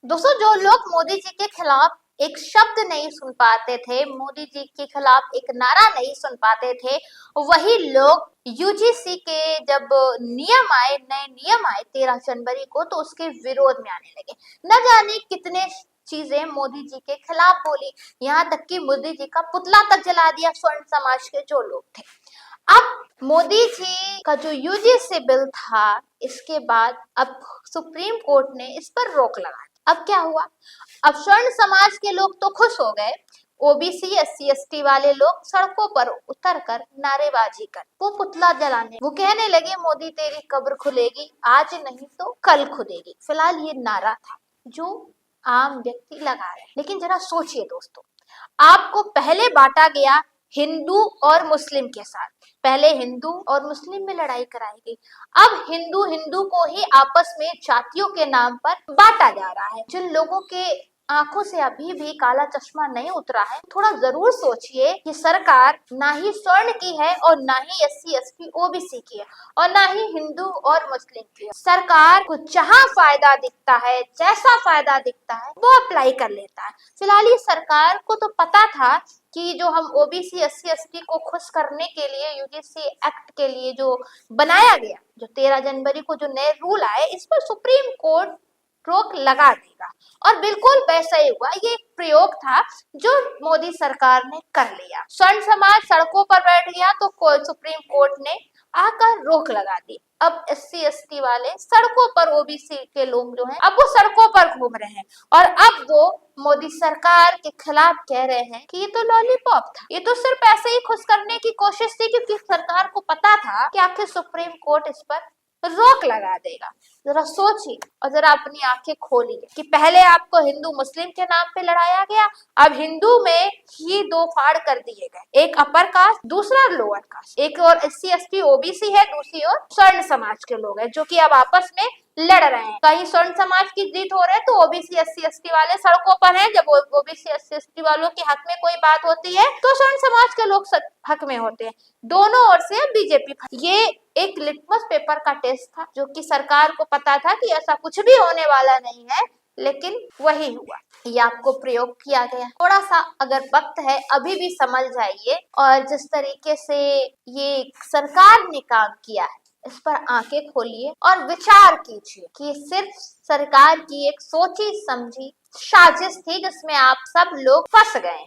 दोस्तों, जो लोग मोदी जी के खिलाफ एक शब्द नहीं सुन पाते थे, मोदी जी के खिलाफ एक नारा नहीं सुन पाते थे, वही लोग यूजीसी के जब नए नियम आए 13 जनवरी को, तो उसके विरोध में आने लगे। न जाने कितने चीजें मोदी जी के खिलाफ बोली, यहाँ तक कि मोदी जी का पुतला तक जला दिया स्वर्ण समाज के जो लोग थे। अब मोदी जी का जो यूजीसी बिल था, इसके बाद अब सुप्रीम कोर्ट ने इस पर रोक लगा दी। अब क्या हुआ? अब स्वर्ण समाज के लोग तो खुश हो गए, ओबीसी एससी एसटी वाले लोग सड़कों पर उतरकर नारेबाजी कर, वो पुतला जलाने, वो कहने लगे मोदी तेरी कब्र खुलेगी, आज नहीं तो कल खुलेगी। फिलहाल ये नारा था जो आम व्यक्ति लगा रहे हैं। लेकिन जरा सोचिए दोस्तों, आपको पहले बांटा गया हिंदू और मुस्लिम के साथ, पहले हिंदू और मुस्लिम में लड़ाई कराई गई, अब हिंदू हिंदू को ही आपस में जातियों के नाम पर बांटा जा रहा है। जिन लोगों के आंखों से अभी भी काला चश्मा नहीं उतरा है, थोड़ा जरूर सोचिए कि सरकार ना ही स्वर्ण की है और ना ही एससी एसटी ओबीसी की है और ना ही हिंदू और मुस्लिम की है। सरकार को जहां फायदा दिखता है, जैसा फायदा दिखता है, वो अप्लाई कर लेता है। फिलहाल ये सरकार को तो पता था कि जो हम ओबीसी एससी एसटी को खुश करने के लिए यूजीसी एक्ट के लिए जो बनाया गया, जो 13 जनवरी को जो नए रूल आए, इस पर सुप्रीम कोर्ट रोक लगा देगा। और बिल्कुल वैसा ही हुआ। ये एक प्रयोग था जो मोदी सरकार ने कर लिया। स्वर्ण समाज सड़कों पर बैठ गया तो सुप्रीम कोर्ट ने आकर रोक लगा दी। अब एससी एसटी वाले सड़कों पर, ओबीसी के लोग जो हैं, अब वो सड़कों पर घूम रहे हैं और अब वो मोदी सरकार के खिलाफ कह रहे हैं कि ये तो लॉलीपॉप था, ये तो सिर्फ ऐसे ही खुश करने की कोशिश थी, क्योंकि सरकार को पता था कि आखिर सुप्रीम कोर्ट इस पर रोक लगा देगा। जरा सोचिए और जरा अपनी आंखें खोलिए कि पहले आपको हिंदू मुस्लिम के नाम पे लड़ाया गया, अब हिंदू में ही दो फाड़ कर दिए गए, एक अपर कास्ट, दूसरा लोअर कास्ट, एक और एससी एसटी ओबीसी है, दूसरी ओर स्वर्ण समाज के लोग हैं, जो कि अब आपस में लड़ रहे हैं। कहीं स्वर्ण समाज की जीत हो रही है तो ओबीसी एससी एसटी वाले सड़कों पर हैं, जब ओबीसी एससी एसटी वालों के हक में कोई बात होती है तो स्वर्ण समाज के लोग हक में होते हैं। दोनों ओर से बीजेपी। ये एक लिटमस पेपर का टेस्ट था, जो कि सरकार को पता था कि ऐसा कुछ भी होने वाला नहीं है, लेकिन वही हुआ। ये आपको प्रयोग किया गया। थोड़ा सा अगर वक्त है अभी भी समझ जाइए, और जिस तरीके से ये सरकार ने काम किया है, इस पर आंखें खोलिए और विचार कीजिए कि सिर्फ सरकार की एक सोची समझी साजिश थी, जिसमें आप सब लोग फंस गए।